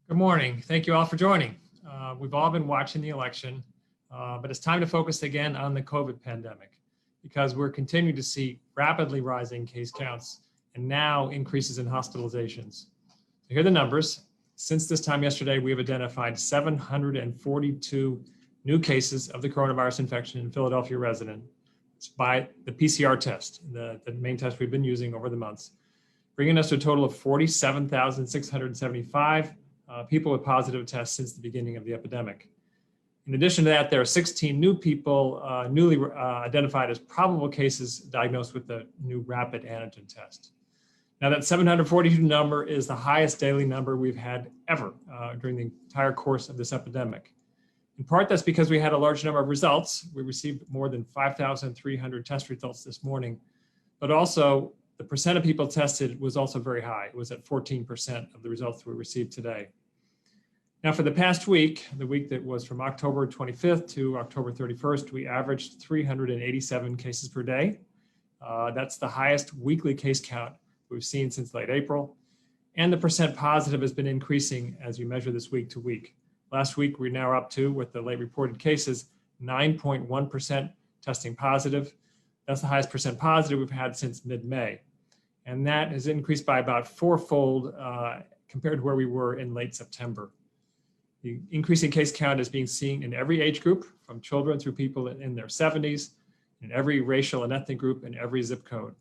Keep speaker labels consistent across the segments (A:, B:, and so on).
A: Good morning. Thank you all for joining. We've all been watching the election, but it's time to focus again on the COVID pandemic because we're continuing to see rapidly rising case counts and now increases in hospitalizations. So here are the numbers. Since this time yesterday, we have identified 742 new cases of the coronavirus infection in Philadelphia resident by the PCR test, the main test we've been using over the months, bringing us to a total of 47,675 people with positive tests since the beginning of the epidemic. In addition to that, there are 16 new people newly identified as probable cases diagnosed with the new rapid antigen test. Now that 742 number is the highest daily number we've had ever during the entire course of this epidemic. In part, that's because we had a large number of results. We received more than 5,300 test results this morning, but also the percent of people tested was also very high. It was at 14% of the results we received today. Now for the past week, the week that was from October 25th to October 31st, we averaged 387 cases per day. That's the highest weekly case count we've seen since late April. And the percent positive has been increasing as we measure this week to week. Last week, we're now up to, with the late reported cases, 9.1% testing positive. That's the highest percent positive we've had since mid-May. And that has increased by about fourfold compared to where we were in late September. The increasing case count is being seen in every age group, from children through people in their 70s, in every racial and ethnic group, and every zip code.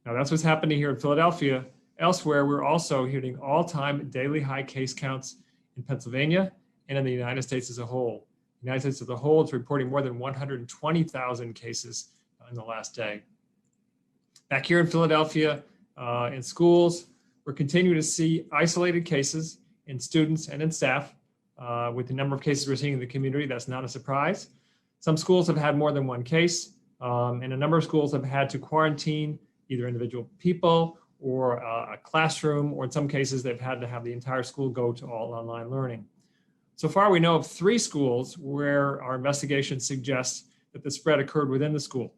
A: Now that's what's happening here in Philadelphia. Elsewhere, we're also hitting all-time daily high case counts in Pennsylvania and in the United States as a whole. The United States as a whole is reporting more than 120,000 cases in the last day. Back here in Philadelphia, in schools, we're continuing to see isolated cases in students and in staff. With the number of cases we're seeing in the community, that's not a surprise. Some schools have had more than one case, and a number of schools have had to quarantine either individual people or a classroom, or in some cases, they've had to have the entire school go to all online learning. So far, we know of 3 schools where our investigation suggests that the spread occurred within the school,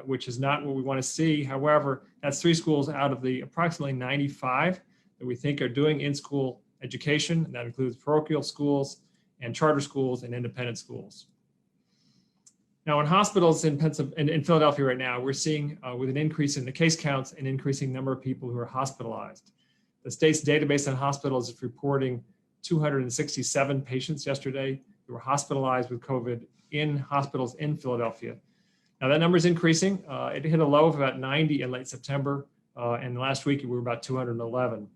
A: which is not what we want to see. However, that's 3 schools out of the approximately 95 that we think are doing in-school education, and that includes parochial schools and charter schools and independent schools. Now in hospitals in Philadelphia right now, we're seeing with an increase in the case counts, an increasing number of people who are hospitalized. The state's database on hospitals is reporting 267 patients yesterday who were hospitalized with COVID in hospitals in Philadelphia. Now that number is increasing. It hit a low of about 90 in late September, and last week we were about 211.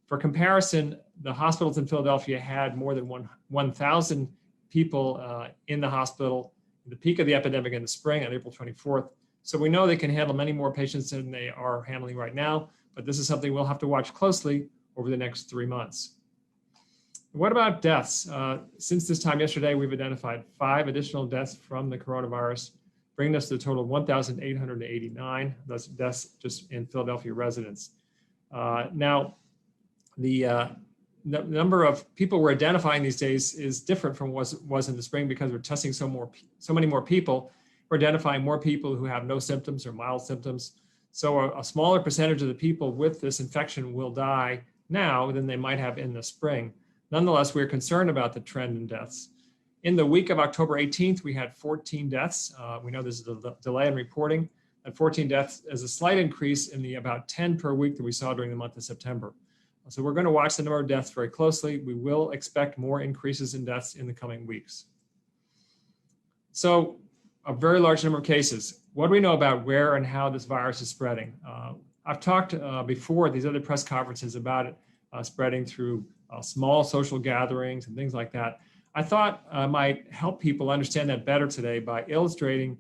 A: For comparison, the hospitals in Philadelphia had more than 1,000 people in the hospital at the peak of the epidemic in the spring on April 24th. So we know they can handle many more patients than they are handling right now, but this is something we'll have to watch closely over the next 3 months. What about deaths? Since this time yesterday, we've identified 5 additional deaths from the coronavirus, bringing us to a total of 1,889 deaths just in Philadelphia residents. Now, the number of people we're identifying these days is different from what was in the spring because we're testing so many more people. We're identifying more people who have no symptoms or mild symptoms. So a smaller percentage of the people with this infection will die now than they might have in the spring. Nonetheless, we're concerned about the trend in deaths. In the week of October 18th, we had 14 deaths. We know there's a delay in reporting. That 14 deaths is a slight increase in the about 10 per week that we saw during the month of September. So we're going to watch the number of deaths very closely. We will expect more increases in deaths in the coming weeks. So a very large number of cases. What do we know about where and how this virus is spreading? I've talked before at these other press conferences about it spreading through small social gatherings and things like that. I thought I might help people understand that better today by illustrating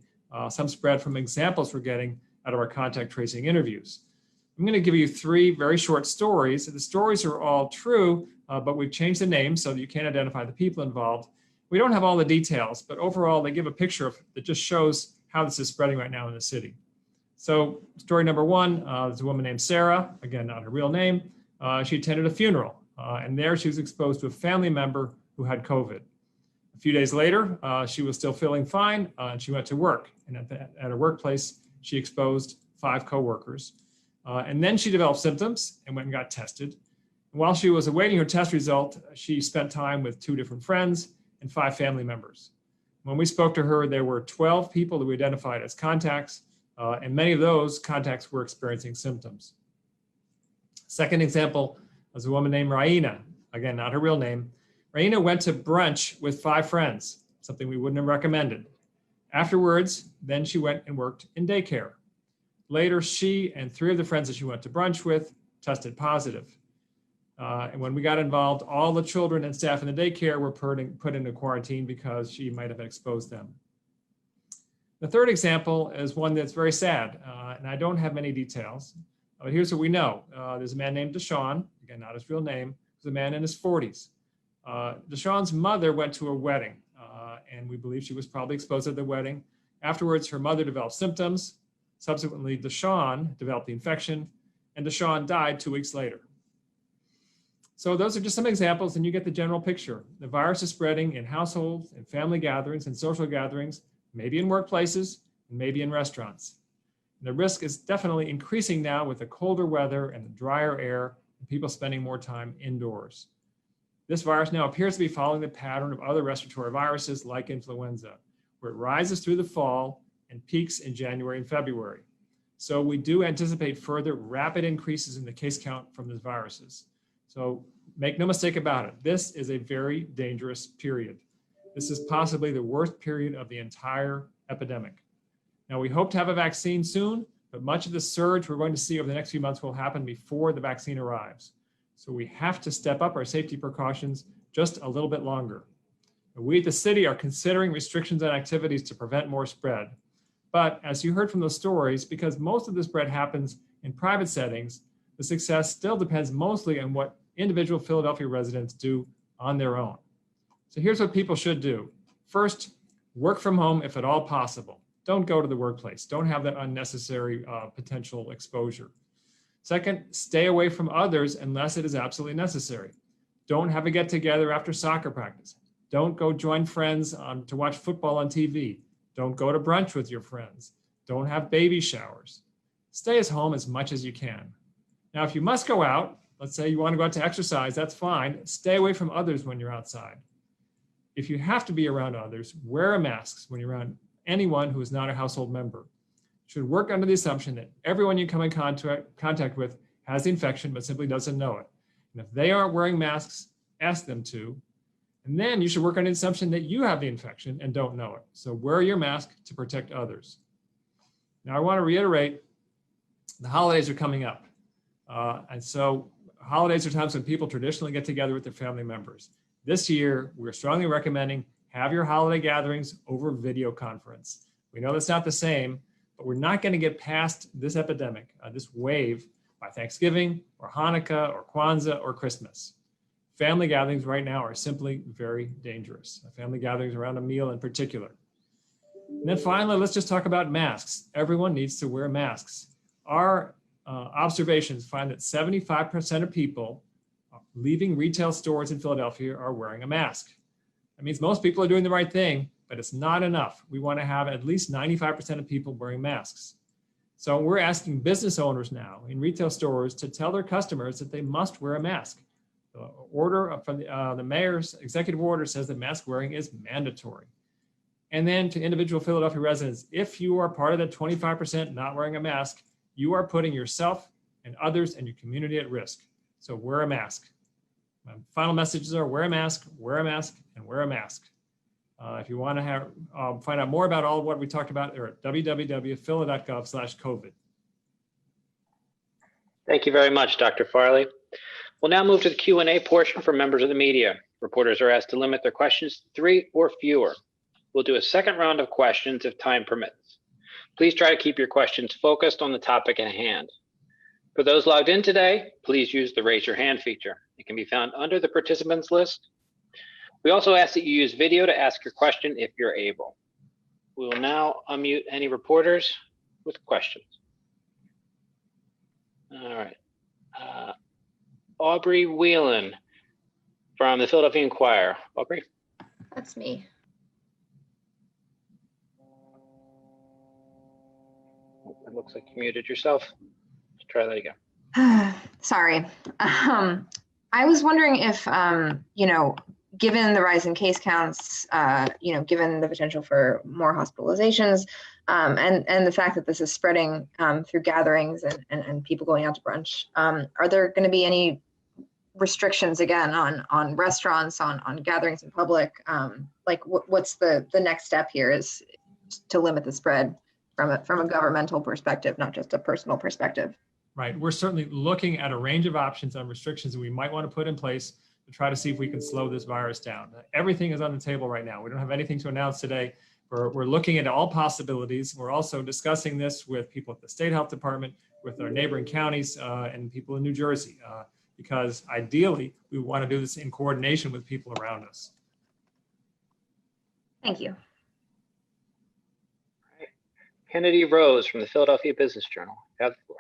A: some spread from examples we're getting out of our contact tracing interviews. I'm going to give you 3 very short stories. The stories are all true, but we've changed the names so that you can't identify the people involved. We don't have all the details, but overall they give a picture that just shows how this is spreading right now in the city. So story number 1, there's a woman named Sarah, again, not her real name. She attended a funeral, and there she was exposed to a family member who had COVID. A few days later, she was still feeling fine, and she went to work. And at her workplace, she exposed 5 coworkers. And then she developed symptoms and went and got tested. While she was awaiting her test result, she spent time with 2 different friends and 5 family members. When we spoke to her, there were 12 people that we identified as contacts, and many of those contacts were experiencing symptoms. Second example was a woman named Raina, again, not her real name. Raina went to brunch with 5 friends, something we wouldn't have recommended. Afterwards, then she went and worked in daycare. Later, she and 3 of the friends that she went to brunch with tested positive. And when we got involved, all the children and staff in the daycare were put into quarantine because she might have exposed them. The third example is one that's very sad, and I don't have many details, but here's what we know. There's a man named Deshaun, again, not his real name, he's a man in his 40s. Deshaun's mother went to a wedding, and we believe she was probably exposed at the wedding. Afterwards, her mother developed symptoms. Subsequently, Deshaun developed the infection, and Deshaun died 2 weeks later. So those are just some examples, and you get the general picture. The virus is spreading in households, in family gatherings, and social gatherings, maybe in workplaces, and maybe in restaurants. And the risk is definitely increasing now with the colder weather and the drier air, and people spending more time indoors. This virus now appears to be following the pattern of other respiratory viruses like influenza, where it rises through the fall and peaks in January and February. So we do anticipate further rapid increases in the case count from these viruses. So make no mistake about it, this is a very dangerous period. This is possibly the worst period of the entire epidemic. Now, we hope to have a vaccine soon, but much of the surge we're going to see over the next few months will happen before the vaccine arrives. So we have to step up our safety precautions just a little bit longer. We at the city are considering restrictions on activities to prevent more spread. But as you heard from those stories, because most of the spread happens in private settings, the success still depends mostly on what individual Philadelphia residents do on their own. So here's what people should do. First, work from home if at all possible. Don't go to the workplace. Don't have that unnecessary potential exposure. Second, stay away from others unless it is absolutely necessary. Don't have a get together after soccer practice. Don't go join friends to watch football on TV. Don't go to brunch with your friends. Don't have baby showers. Stay at home as much as you can. Now, if you must go out, let's say you want to go out to exercise, that's fine. Stay away from others when you're outside. If you have to be around others, wear a mask when you're around anyone who is not a household member. You should work under the assumption that everyone you come in contact with has the infection but simply doesn't know it. And if they aren't wearing masks, ask them to. And then you should work on the assumption that you have the infection and don't know it. So wear your mask to protect others. Now, I want to reiterate, the holidays are coming up. And so holidays are times when people traditionally get together with their family members. This year, we're strongly recommending have your holiday gatherings over video conference. We know that's not the same, but we're not going to get past this epidemic, this wave, by Thanksgiving or Hanukkah or Kwanzaa or Christmas. Family gatherings right now are simply very dangerous. Family gatherings around a meal in particular. And then finally, let's just talk about masks. Everyone needs to wear masks. Our observations find that 75% of people leaving retail stores in Philadelphia are wearing a mask. That means most people are doing the right thing, but it's not enough. We want to have at least 95% of people wearing masks. So we're asking business owners now in retail stores to tell their customers that they must wear a mask. The order from the mayor's executive order says that mask wearing is mandatory. And then to individual Philadelphia residents, if you are part of that 25% not wearing a mask, you are putting yourself and others and your community at risk. So wear a mask. My final messages are wear a mask, and wear a mask. If you want to find out more about all of what we talked about, they're at www.phila.gov/COVID.
B: Thank you very much, Dr. Farley. We'll now move to the Q&A portion for members of the media. Reporters are asked to limit their questions to 3 or fewer. We'll do a second round of questions if time permits. Please try to keep your questions focused on the topic at hand. For those logged in today, please use the raise your hand feature. It can be found under the participants list. We also ask that you use video to ask your question if you're able. We will now unmute any reporters with questions. All right. Aubrey Whelan from the Philadelphia Inquirer. Aubrey?
C: That's me.
B: It looks like you muted yourself. Let's try that again.
C: Sorry. I was wondering if, given the rise in case counts, given the potential for more hospitalizations, and the fact that this is spreading through gatherings and people going out to brunch, are there going to be any restrictions again on restaurants, on gatherings in public? What's the next step here is to limit the spread from a governmental perspective, not just a personal perspective?
A: Right. We're certainly looking at a range of options on restrictions that we might want to put in place to try to see if we can slow this virus down. Everything is on the table right now. We don't have anything to announce today. We're looking at all possibilities. We're also discussing this with people at the State Health Department, with our neighboring counties, and people in New Jersey, because ideally we want to do this in coordination with people around us.
C: Thank you.
B: Kennedy Rose from the Philadelphia Business Journal. You have the floor.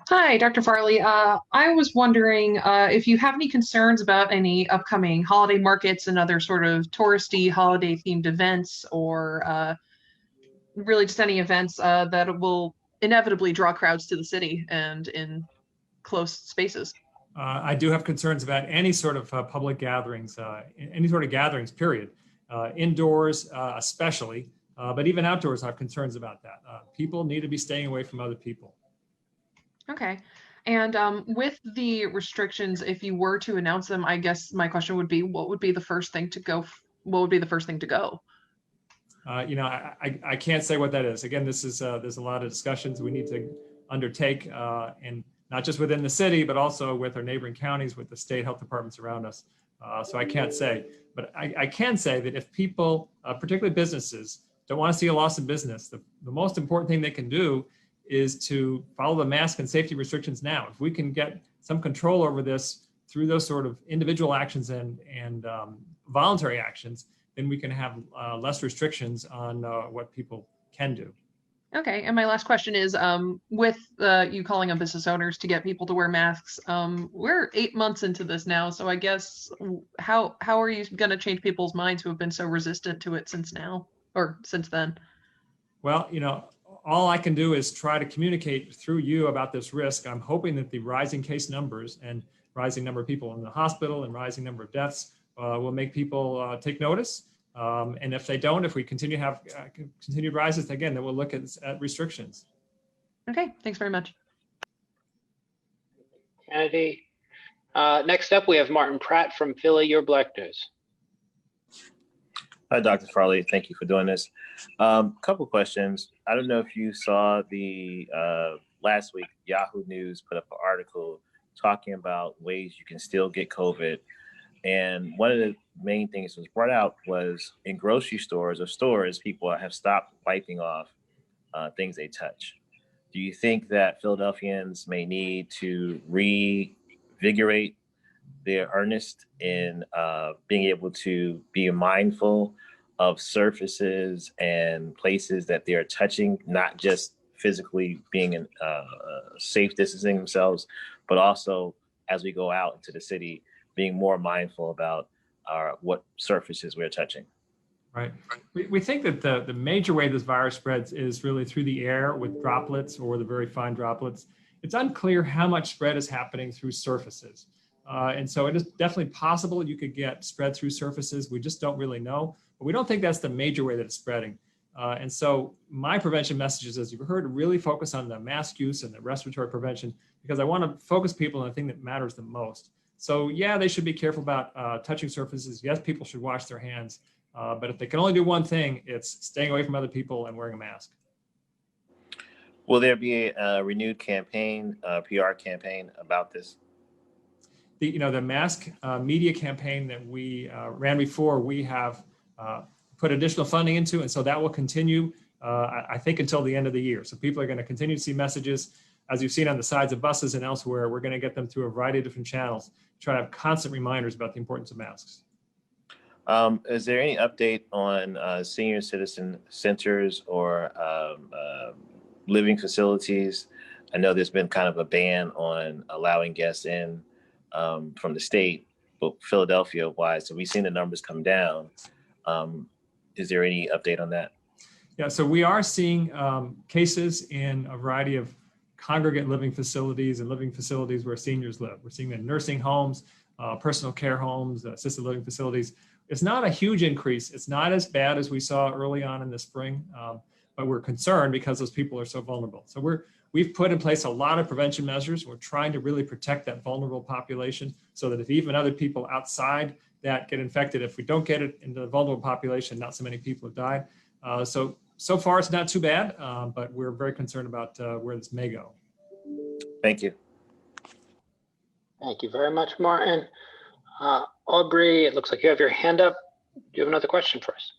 D: Hi, Dr. Farley. I was wondering if you have any concerns about any upcoming holiday markets and other sort of touristy holiday-themed events, or really just any events that will inevitably draw crowds to the city and in close spaces.
A: I do have concerns about any sort of public gatherings, any sort of gatherings, period. Indoors, especially, but even outdoors, I have concerns about that. People need to be staying away from other people.
D: Okay. And with the restrictions, if you were to announce them, I guess my question would be, what would be the first thing to go? What would be the first thing to go?
A: I can't say what that is. Again, this is there's a lot of discussions we need to undertake, and not just within the city, but also with our neighboring counties, with the state health departments around us. So I can't say, but I can say that if people, particularly businesses, don't want to see a loss in business, the most important thing they can do is to follow the mask and safety restrictions now. If we can get some control over this through those sort of individual actions and voluntary actions, then we can have less restrictions on what people can do.
D: Okay, and my last question is, with you calling on business owners to get people to wear masks, we're 8 months into this now, so I guess how are you going to change people's minds who have been so resistant to it since then? Well,
A: all I can do is try to communicate through you about this risk. I'm hoping that the rising case numbers and rising number of people in the hospital and rising number of deaths will make people take notice. And if they don't, if we continue to have continued rises, again, then we'll look at restrictions.
D: Okay, thanks very much.
B: Kennedy. Next up, we have Martin Pratt from Philly Your Black News.
E: Hi, Dr. Farley. Thank you for doing this. Couple questions. I don't know if you saw the last week, Yahoo News put up an article talking about ways you can still get COVID. And one of the main things that was brought out was in grocery stores or stores, people have stopped wiping off things they touch. Do you think that Philadelphians may need to reinvigorate their earnest in being able to be mindful of surfaces and places that they are touching, not just physically being in safe distancing themselves, but also as we go out into the city, being more mindful about what surfaces we're touching?
A: Right. We think that the major way this virus spreads is really through the air with droplets or the very fine droplets. It's unclear how much spread is happening through surfaces. And so it is definitely possible you could get spread through surfaces. We just don't really know, but we don't think that's the major way that it's spreading. And so my prevention messages, as you've heard, really focus on the mask use and the respiratory prevention, because I want to focus people on the thing that matters the most. So yeah, they should be careful about touching surfaces. Yes, people should wash their hands, but if they can only do one thing, it's staying away from other people and wearing a mask.
E: Will there be a renewed campaign, PR campaign about this?
A: The mask media campaign that we ran before, we have put additional funding into, and so that will continue, I think, until the end of the year. So people are going to continue to see messages, as you've seen on the sides of buses and elsewhere. We're going to get them through a variety of different channels, try to have constant reminders about the importance of masks.
E: Is there any update on senior citizen centers or living facilities? I know there's been kind of a ban on allowing guests in from the state, but Philadelphia-wise, so we've seen the numbers come down. Is there any update on that?
A: Yeah, so we are seeing cases in a variety of congregate living facilities and living facilities where seniors live. We're seeing it in nursing homes, personal care homes, assisted living facilities. It's not a huge increase. It's not as bad as we saw early on in the spring, but we're concerned because those people are so vulnerable. So we've put in place a lot of prevention measures. We're trying to really protect that vulnerable population so that if even other people outside that get infected, if we don't get it into the vulnerable population, not so many people have died. So far it's not too bad, but we're very concerned about where this may go.
E: Thank you.
B: Thank you very much, Martin. Aubrey, it looks like you have your hand up. Do you have another question for us?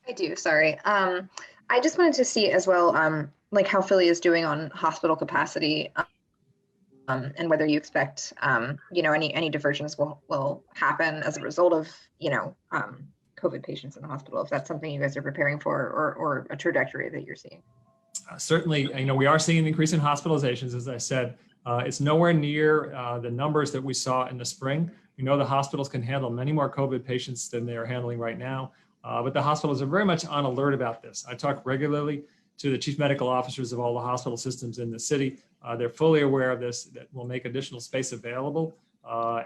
C: I do, sorry. I just wanted to see as well, like how Philly is doing on hospital capacity, and whether you expect, any diversions will happen as a result of, COVID patients in the hospital, if that's something you guys are preparing for, or a trajectory that you're seeing.
A: Certainly, we are seeing an increase in hospitalizations, as I said. It's nowhere near the numbers that we saw in the spring. We know the hospitals can handle many more COVID patients than they are handling right now, but the hospitals are very much on alert about this. I talk regularly to the chief medical officers of all the hospital systems in the city. They're fully aware of this, that we'll make additional space available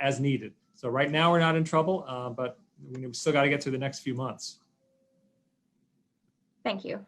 A: as needed. So right now we're not in trouble, but we've still got to get through the next few months.
C: Thank you.